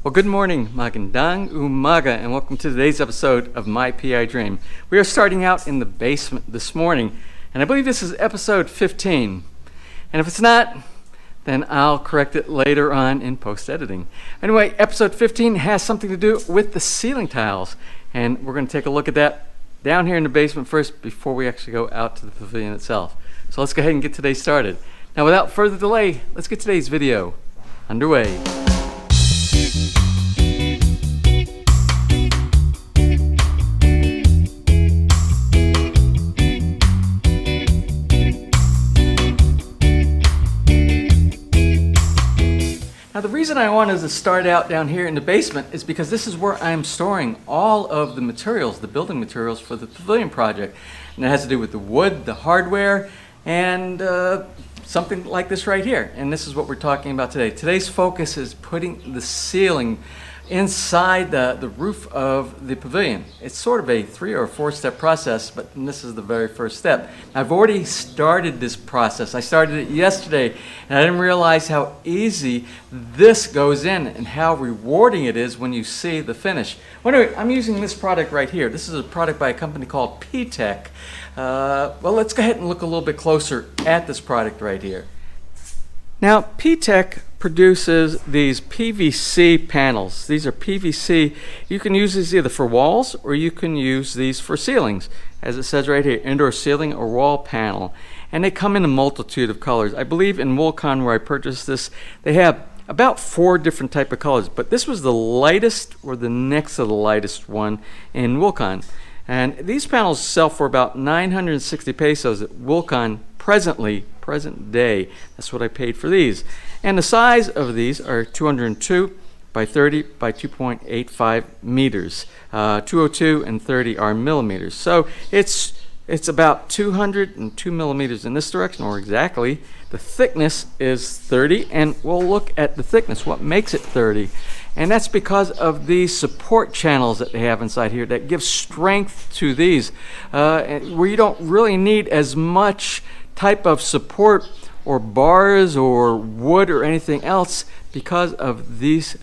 Well, good morning, magandang umaga, and welcome to today's episode of My PI Dream. We are starting out in the basement this morning, and I believe this is episode 15. And if it's not, then I'll correct it later on in post-editing. Anyway, episode 15 has something to do with the ceiling tiles, and we're going to take a look at that down here in the basement first before we actually go out to the pavilion itself. So let's go ahead and get today started. Now, without further delay, let's get today's video underway. Now, the reason I wanted to start out down here in the basement is because this is where I'm storing all of the materials, the building materials for the pavilion project. And it has to do with the wood, the hardware, and something like this right here. And this is what we're talking about today. Today's focus is putting the ceiling inside the roof of the pavilion. It's sort of a 3 or 4 step process, but this is the very first step. I've already started this process. I started it yesterday, and I didn't realize how easy this goes in and how rewarding it is when you see the finish. Well, anyway, I'm using this product right here. This is a product by a company called PTech. Well, let's go ahead and look a little bit closer at this product right here. Now, PTech produces these PVC panels. These are PVC. You can use these either for walls or you can use these for ceilings. As it says right here, indoor ceiling or wall panel. And they come in a multitude of colors. I believe in Wilcon, where I purchased this, they have about 4 different type of colors. But this was the lightest, or the next to the lightest one in Wilcon. And these panels sell for about 960 pesos at Wilcon present day. That's what I paid for these. And the size of these are 202 by 30 by 2.85 meters. 202 and 30 are millimeters. So it's about 202 millimeters in this direction, or exactly. The thickness is 30, and we'll look at the thickness, what makes it 30. And that's because of these support channels that they have inside here that give strength to these, where you don't really need as much type of support or bars or wood or anything else because of this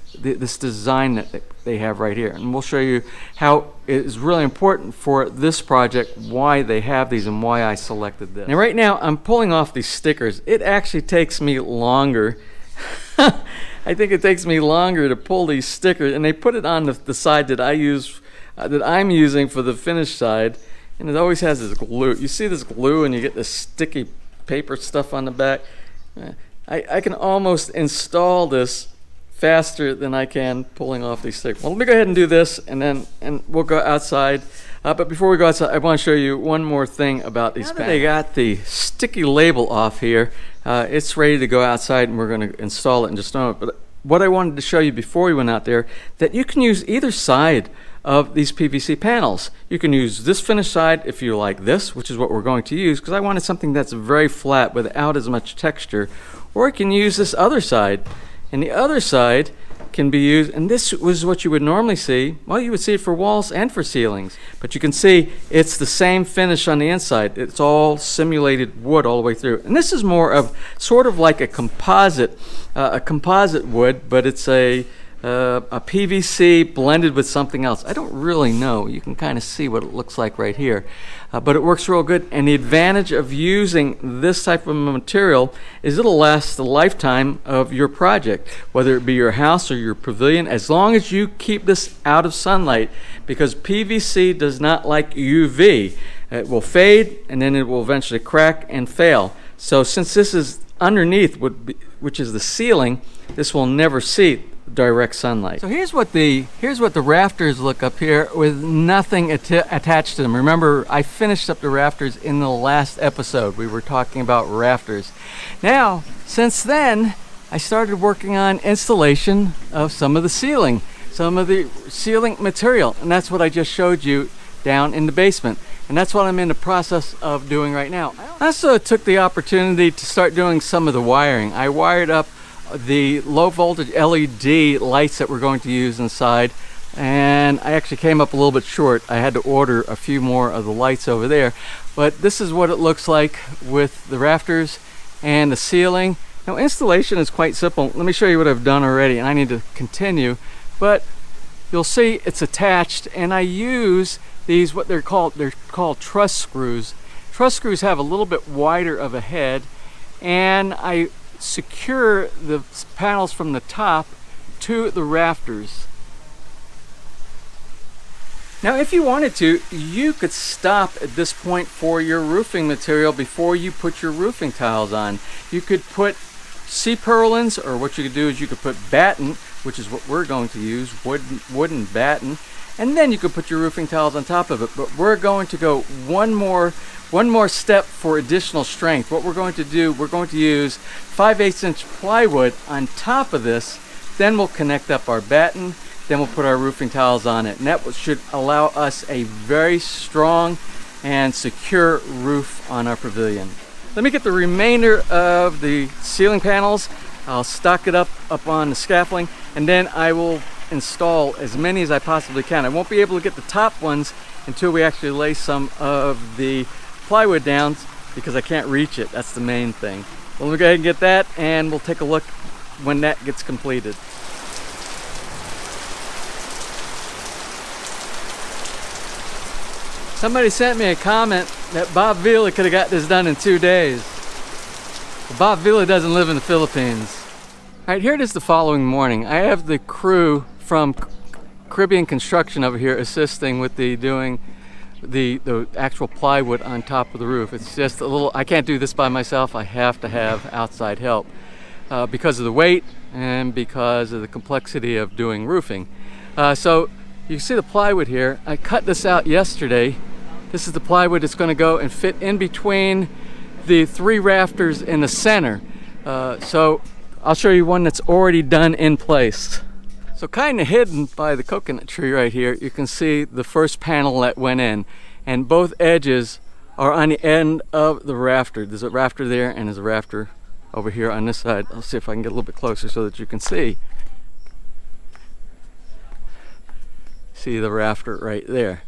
design that they have right here. And we'll show you how it is really important for this project, why they have these and why I selected this. Now, right now I'm pulling off these stickers. It actually takes me longer. I think it takes me longer to pull these stickers, and they put it on the side that I'm using for the finished side, and it always has this glue. You see this glue and you get this sticky paper stuff on the back. I can almost install this faster than I can pulling off these stickers. Well, let me go ahead and do this, and we'll go outside. But before we go outside, I want to show you one more thing about these panels. They got the sticky label off here. It's ready to go outside, and we're going to install it in just a moment. But what I wanted to show you before we went out there, that you can use either side of these PVC panels. You can use this finished side if you like this, which is what we're going to use, because I wanted something that's very flat without as much texture. Or I can use this other side, and the other side can be used, and this was what you would normally see. Well, you would see it for walls and for ceilings, but you can see it's the same finish on the inside. It's all simulated wood all the way through, and this is more of sort of like a composite wood, but it's a PVC blended with something else. I don't really know. You can kind of see what it looks like right here. But it works real good. And the advantage of using this type of material is it'll last the lifetime of your project, whether it be your house or your pavilion, as long as you keep this out of sunlight, because PVC does not like UV. It will fade, and then it will eventually crack and fail. So since this is underneath, which is the ceiling, this will never see direct sunlight. So here's what the rafters look up here with nothing attached to them. Remember, I finished up the rafters in the last episode. We were talking about rafters. Now, since then, I started working on installation of some of the ceiling material, and that's what I just showed you down in the basement. And that's what I'm in the process of doing right now. I also took the opportunity to start doing some of the wiring. I wired up the low voltage LED lights that we're going to use inside, and I actually came up a little bit short. I had to order a few more of the lights over there, but this is what it looks like with the rafters and the ceiling. Now, installation is quite simple. Let me show you what I've done already, and I need to continue. but you'll see it's attached, and I use these, they're called truss screws. Truss screws have a little bit wider of a head, and I secure the panels from the top to the rafters. Now, if you wanted to, you could stop at this point for your roofing material before you put your roofing tiles on. You could put C-purlins, or what you could do is you could put batten, which is what we're going to use, wooden batten, and then you could put your roofing tiles on top of it. But we're going to go one more step for additional strength. What we're going to do, we're going to use 5/8 inch plywood on top of this, then we'll connect up our batten, then we'll put our roofing tiles on it, and that should allow us a very strong and secure roof on our pavilion. Let me get the remainder of the ceiling panels. I'll stock it up on the scaffolding, and then I will install as many as I possibly can. I won't be able to get the top ones until we actually lay some of the plywood down, because I can't reach it. That's the main thing. Well, let me go ahead and get that, and we'll take a look when that gets completed. Somebody sent me a comment that Bob Villa could have got this done in 2 days. But Bob Villa doesn't live in the Philippines. All right, here it is the following morning. I have the crew from Caribbean Construction over here assisting with doing the actual plywood on top of the roof. It's just a little, I can't do this by myself. I have to have outside help because of the weight and because of the complexity of doing roofing. So you can see the plywood here. I cut this out yesterday. This is the plywood that's going to go and fit in between the 3 rafters in the center. So I'll show you one that's already done in place. So kind of hidden by the coconut tree right here, you can see the first panel that went in, and both edges are on the end of the rafter. There's a rafter there, and there's a rafter over here on this side. I'll see if I can get a little bit closer so that you can see. See the rafter right there.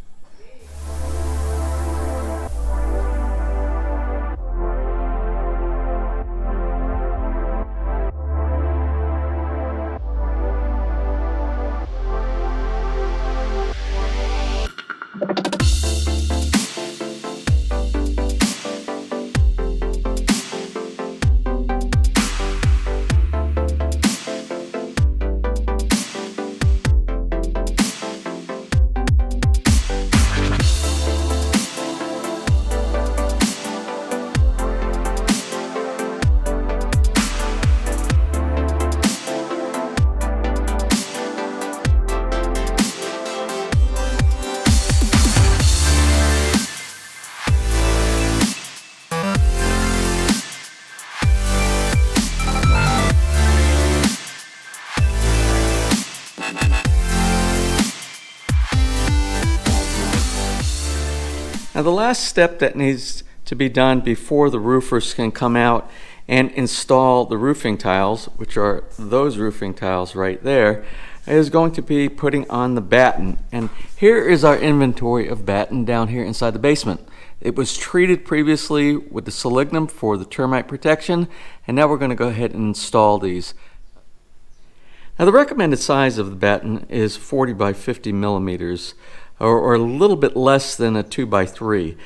Now the last step that needs to be done before the roofers can come out and install the roofing tiles, which are those roofing tiles right there, is going to be putting on the batten. And here is our inventory of batten down here inside the basement. It was treated previously with the selenium for the termite protection, and now we're going to go ahead and install these. Now the recommended size of the batten is 40 by 50 millimeters. Or a little bit less than a 2 by 3.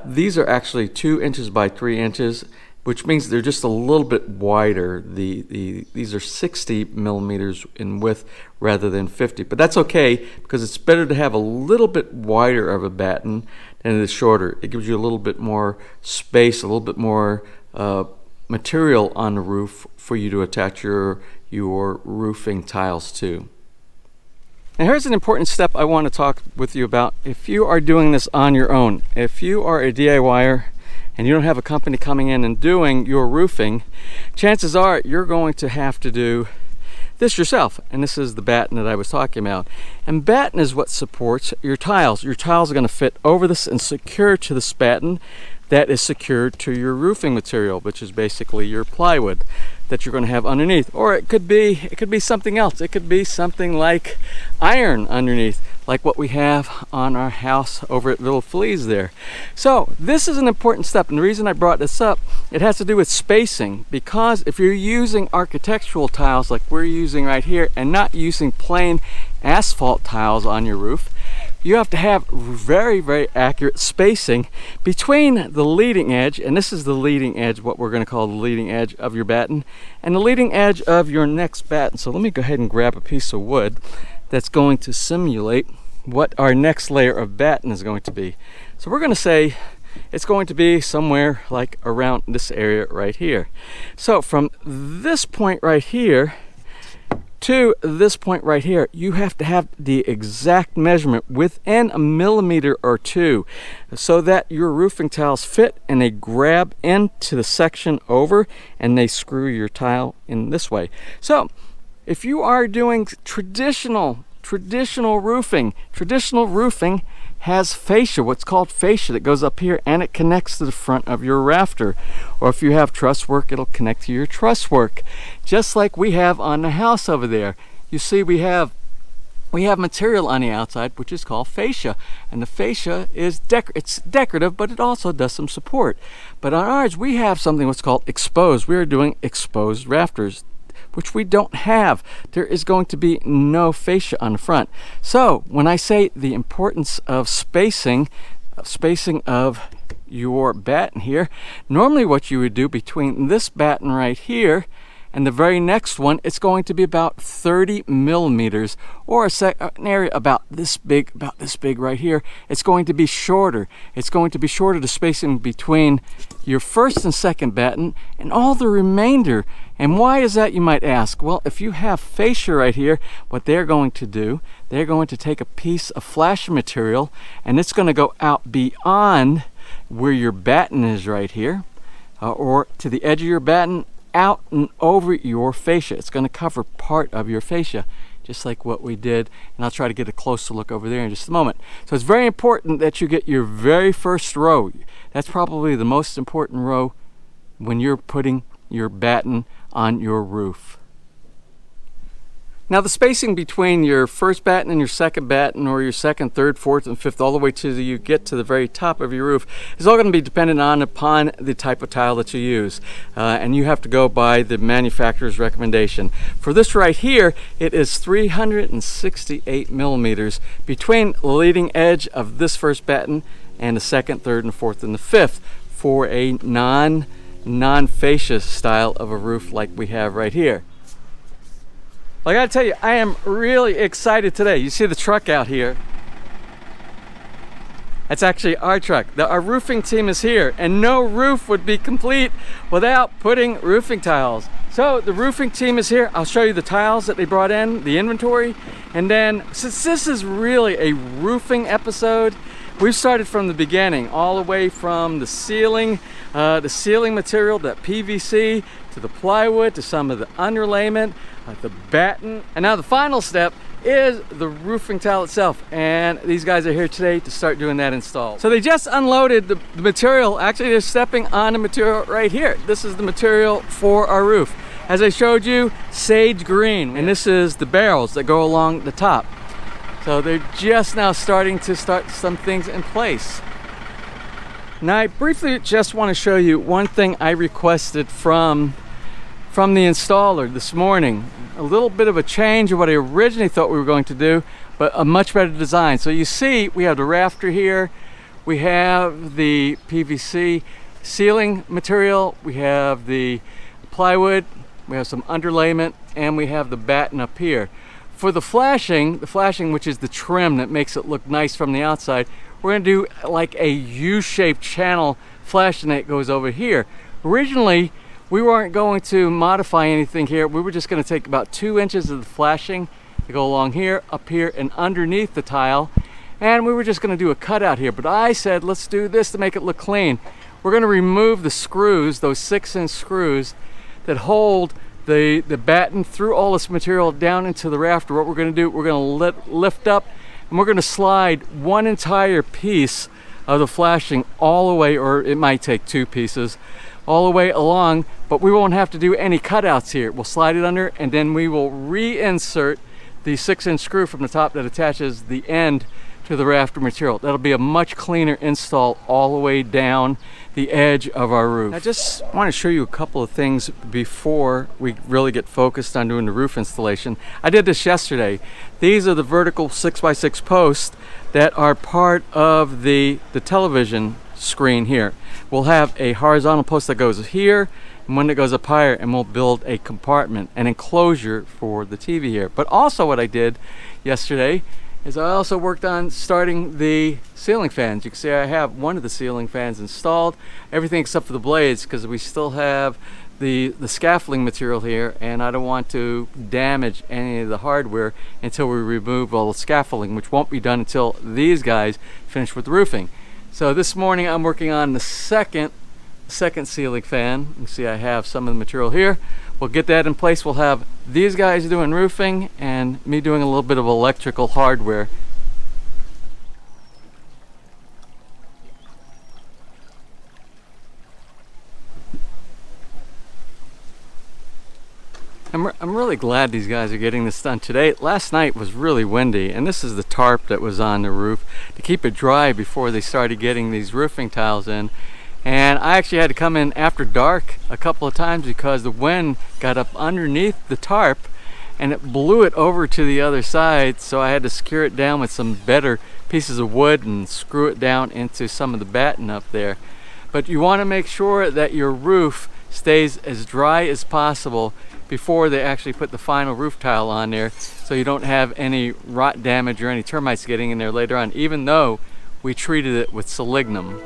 These are actually 2 inches by 3 inches, which means they're just a little bit wider. These are 60 millimeters in width rather than 50, but that's okay because it's better to have a little bit wider of a batten than it is shorter. It gives you a little bit more space, a little bit more material on the roof for you to attach your roofing tiles to. Now here's an important step I want to talk with you about. If you are doing this on your own, if you are a DIYer and you don't have a company coming in and doing your roofing, chances are you're going to have to do this yourself. And this is the batten that I was talking about. And batten is what supports your tiles. Your tiles are going to fit over this and secure to this batten that is secured to your roofing material, which is basically your plywood that you're going to have underneath. Or it could be something else. It could be something like iron underneath, like what we have on our house over at Villa Feliz there. So this is an important step, and the reason I brought this up, it has to do with spacing, because if you're using architectural tiles like we're using right here and not using plain asphalt tiles on your roof, you have to have very, very accurate spacing between the leading edge, and this is the leading edge, what we're going to call the leading edge of your batten, and the leading edge of your next batten. So let me go ahead and grab a piece of wood that's going to simulate what our next layer of batten is going to be. So we're going to say it's going to be somewhere like around this area right here. So from this point right here to this point right here, you have to have the exact measurement within a millimeter or two so that your roofing tiles fit and they grab into the section over and they screw your tile in this way. So if you are doing traditional roofing has fascia, what's called fascia, that goes up here and it connects to the front of your rafter. Or if you have truss work, it'll connect to your truss work, just like we have on the house over there. You see, we have material on the outside which is called fascia, and the fascia is it's decorative, but it also does some support. But on ours, we have something what's called exposed. We are doing exposed rafters, which we don't have. There is going to be no fascia on the front. So when I say the importance of spacing of your batten here, normally what you would do between this batten right here and the very next one, it's going to be about 30 millimeters, or an area about this big right here. It's going to be shorter. It's going to be shorter, the spacing between your first and second batten and all the remainder. And why is that, you might ask? Well, if you have fascia right here, what they're going to do, they're going to take a piece of flashing material and it's going to go out beyond where your batten is right here, or to the edge of your batten, out and over your fascia. It's going to cover part of your fascia, just like what we did, and I'll try to get a closer look over there in just a moment. So it's very important that you get your very first row. That's probably the most important row when you're putting your batten on your roof. Now the spacing between your first batten and your second batten, or your second, third, fourth, and fifth, all the way to you get to the very top of your roof, is all going to be dependent upon the type of tile that you use. And you have to go by the manufacturer's recommendation. For this right here, it is 368 millimeters between the leading edge of this first batten and the second, third, and fourth, and the fifth for a non-fascia style of a roof like we have right here. I gotta tell you, I am really excited today. You see the truck out here? That's actually our truck. Our roofing team is here, and no roof would be complete without putting roofing tiles. So the roofing team is here. I'll show you the tiles that they brought in, the inventory, and then since this is really a roofing episode, we've started from the beginning, all the way from the ceiling material, that PVC, to the plywood, to some of the underlayment, the batten, and now the final step is the roofing tile itself, and these guys are here today to start doing that install. So they just unloaded the material. Actually, they're stepping on the material right here. This is the material for our roof. As I showed you, sage green, and this is the barrels that go along the top. So they're just now starting to start some things in place. Now I briefly just want to show you one thing I requested from the installer this morning. A little bit of a change of what I originally thought we were going to do, but a much better design. So you see, we have the rafter here, we have the PVC ceiling material, we have the plywood, we have some underlayment, and we have the batten up here. For the flashing, which is the trim that makes it look nice from the outside, we're going to do like a U-shaped channel flashing that goes over here. Originally, we weren't going to modify anything here. We were just going to take about 2 inches of the flashing to go along here, up here, and underneath the tile. And we were just going to do a cutout here. But I said, let's do this to make it look clean. We're going to remove the screws, those 6-inch screws that hold the batten through all this material down into the rafter. What we're going to do, we're going to lift up, and we're going to slide one entire piece of the flashing all the way, or it might take 2 pieces, all the way along, but we won't have to do any cutouts here. We'll slide it under, and then we will reinsert the 6-inch screw from the top that attaches the end to the rafter material. That'll be a much cleaner install all the way down the edge of our roof. I just want to show you a couple of things before we really get focused on doing the roof installation. I did this yesterday. These are the vertical 6x6 posts that are part of the television screen here. We'll have a horizontal post that goes here and one that goes up higher, and we'll build a compartment, an enclosure for the TV here. But also what I did yesterday is I also worked on starting the ceiling fans. You can see I have one of the ceiling fans installed, everything except for the blades, because we still have the scaffolding material here, and I don't want to damage any of the hardware until we remove all the scaffolding, which won't be done until these guys finish with the roofing. So this morning I'm working on the second ceiling fan. You can see I have some of the material here. We'll get that in place. We'll have these guys doing roofing and me doing a little bit of electrical hardware. I'm really glad these guys are getting this done today. Last night was really windy, and this is the tarp that was on the roof to keep it dry before they started getting these roofing tiles in. And I actually had to come in after dark a couple of times because the wind got up underneath the tarp and it blew it over to the other side, so I had to secure it down with some better pieces of wood and screw it down into some of the batten up there. But you want to make sure that your roof stays as dry as possible before they actually put the final roof tile on there, so you don't have any rot damage or any termites getting in there later on, even though we treated it with selenium.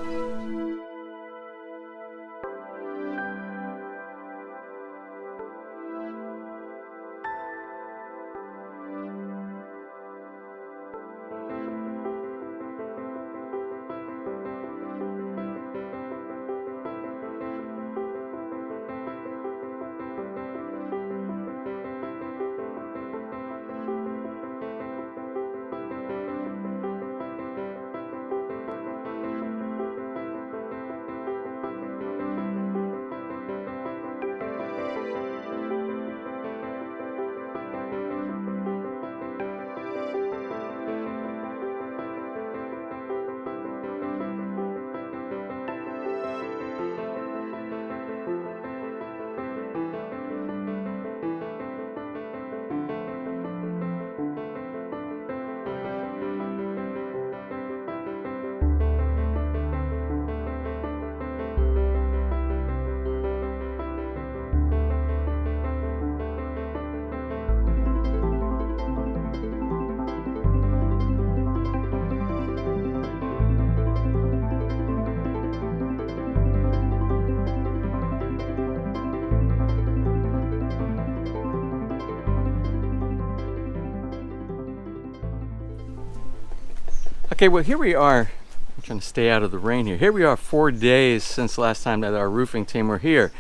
Okay, well here we are. I'm trying to stay out of the rain here. Here we are 4 days since the last time that our roofing team were here.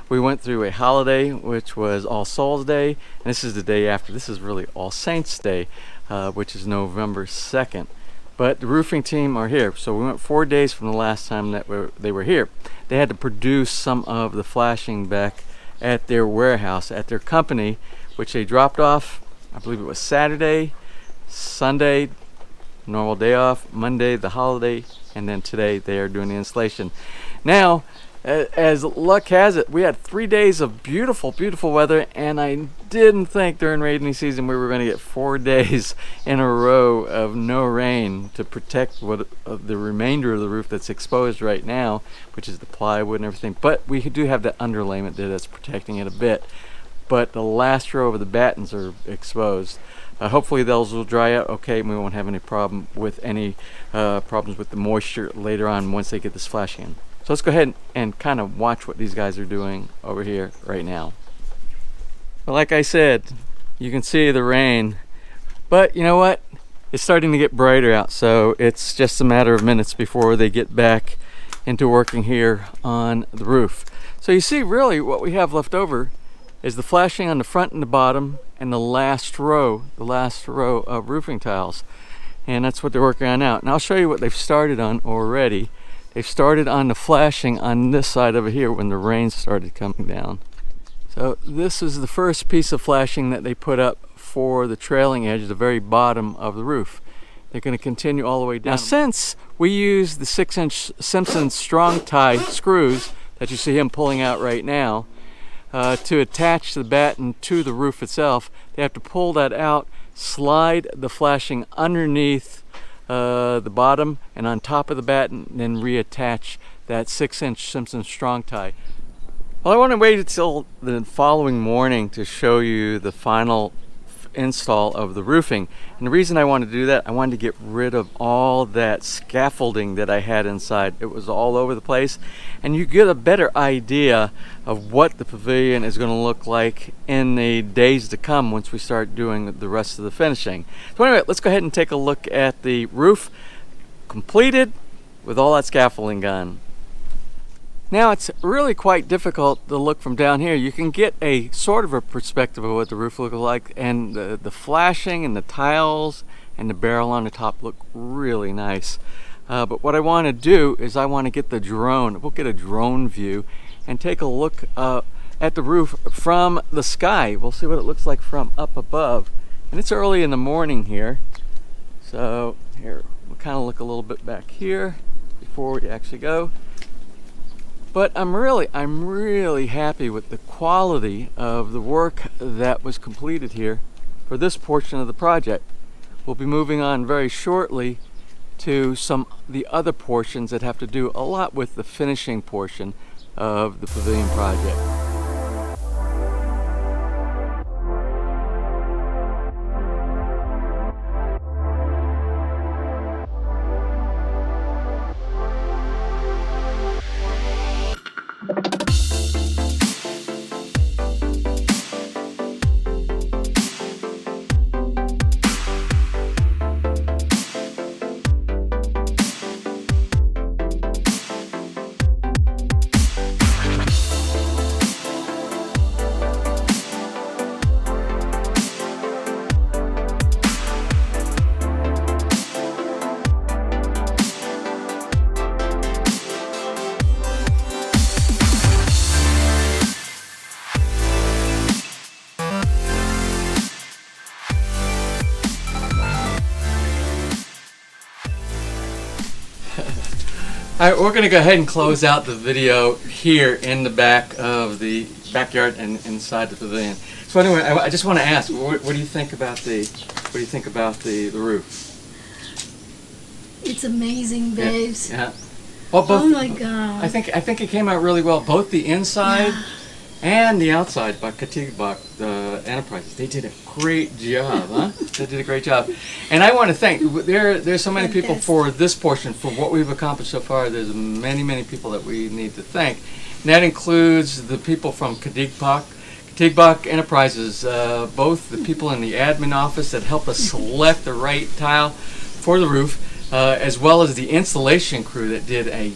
We went through a holiday, which was All Souls Day, and this is the day after. This is really All Saints Day, which is November 2nd. But the roofing team are here. So we went 4 days from the last time that they were here. They had to produce some of the flashing back at their warehouse, at their company, which they dropped off, I believe it was Saturday, Sunday, normal day off, Monday the holiday, and then today they are doing the installation. Now, as luck has it, we had 3 days of beautiful weather, and I didn't think during rainy season we were going to get 4 days in a row of no rain to protect the remainder of the roof that's exposed right now, which is the plywood and everything. But we do have that underlayment there that's protecting it a bit. But the last row of the battens are exposed. Hopefully those will dry out okay, and we won't have any problem with any problems with the moisture later on once they get this flashing in. So let's go ahead and kind of watch what these guys are doing over here right now. Well, like I said, you can see the rain, but you know what? It's starting to get brighter out, so it's just a matter of minutes before they get back into working here on the roof. So you see really what we have left over is the flashing on the front and the bottom and the last row of roofing tiles. And that's what they're working on now. And I'll show you what they've started on already. They've started on the flashing on this side over here when the rain started coming down. So this is the first piece of flashing that they put up for the trailing edge, the very bottom of the roof. They're going to continue all the way down. Now, since we use the 6-inch Samson strong tie screws that you see him pulling out right now to attach the batten to the roof itself, they have to pull that out, slide the flashing underneath the bottom and on top of the batten, and then reattach that 6-inch Samson strong tie. Well, I want to wait until the following morning to show you the final install of the roofing. And the reason I wanted to do that, I wanted to get rid of all that scaffolding that I had inside. It was all over the place, and you get a better idea of what the pavilion is going to look like in the days to come once we start doing the rest of the finishing. So anyway, let's go ahead and take a look at the roof completed with all that scaffolding gone. Now, it's really quite difficult to look from down here. You can get a sort of a perspective of what the roof looks like, and the flashing and the tiles and the barrel on the top look really nice. But what I want to do is I want to get the drone. We'll get a drone view and take a look at the roof from the sky. We'll see what it looks like from up above. And it's early in the morning here. So here, we'll kind of look a little bit back here before we actually go. But I'm really happy with the quality of the work that was completed here for this portion of the project. We'll be moving on very shortly to the other portions that have to do a lot with the finishing portion of the pavilion project. All right, we're going to go ahead and close out the video here in the back of the backyard and inside the pavilion. So anyway, I just want to ask, what do you think about the roof? It's amazing, babes. Yeah. Well, both, oh my God. I think it came out really well. Both the inside and the outside by Katibak Enterprises. They did a great job, huh? They did a great job. And I want to thank, there's so many people for this portion, for what we've accomplished so far. There's many people that we need to thank. And that includes the people from Katibak Enterprises, both the people in the admin office that helped us select the right tile for the roof, as well as the installation crew that did a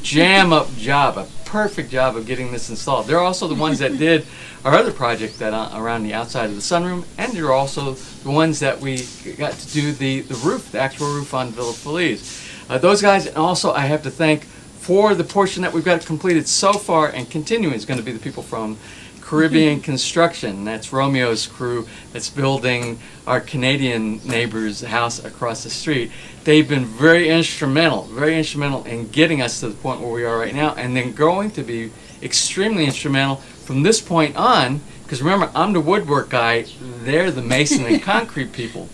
jam-up job, a perfect job of getting this installed. They're also the ones that did our other project that around the outside of the sunroom, and they're also the ones that we got to do the roof, the actual roof on Villa Feliz. Those guys, and also I have to thank for the portion that we've got completed so far and continuing is going to be the people from Caribbean Construction. That's Romeo's crew that's building our Canadian neighbor's house across the street. They've been very instrumental in getting us to the point where we are right now, and then going to be extremely instrumental from this point on, because remember, I'm the woodwork guy, they're the mason and concrete people.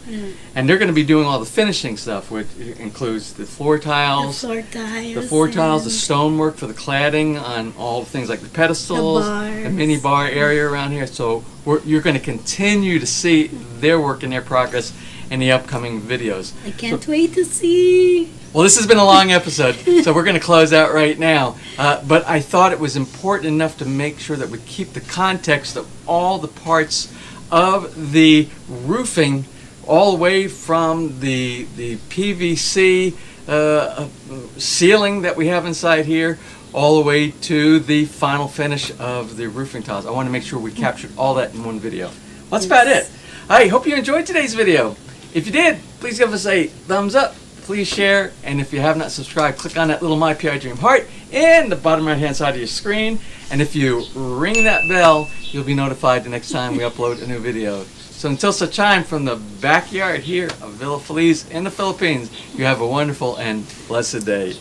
And they're going to be doing all the finishing stuff, which includes the floor tiles, the stonework for the cladding on all the things like the pedestals, the mini bar area around here. So you're going to continue to see their work and their progress in the upcoming videos. I can't wait to see. Well, this has been a long episode, so we're going to close out right now. But I thought it was important enough to make sure that we keep the context of all the parts of the roofing, all the way from the PVC ceiling that we have inside here, all the way to the final finish of the roofing tiles. I want to make sure we captured all that in one video. Well, that's about it. I hope you enjoyed today's video. If you did, please give us a thumbs up. Please share, and if you have not subscribed, click on that little My PI Dream heart in the bottom right hand side of your screen, and if you ring that bell, you'll be notified the next time we upload a new video. So until such time, from the backyard here of Villa Feliz in the Philippines, you have a wonderful and blessed day.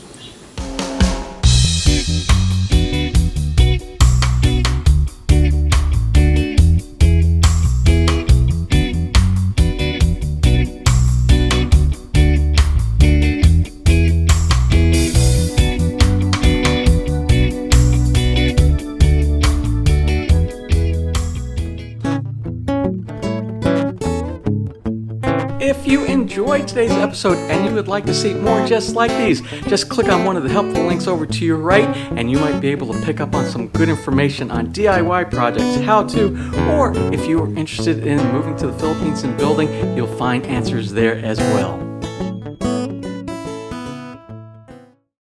If you enjoyed today's episode and you would like to see more just like these, just click on one of the helpful links over to your right and you might be able to pick up on some good information on DIY projects, how to, or if you are interested in moving to the Philippines and building, you'll find answers there as well.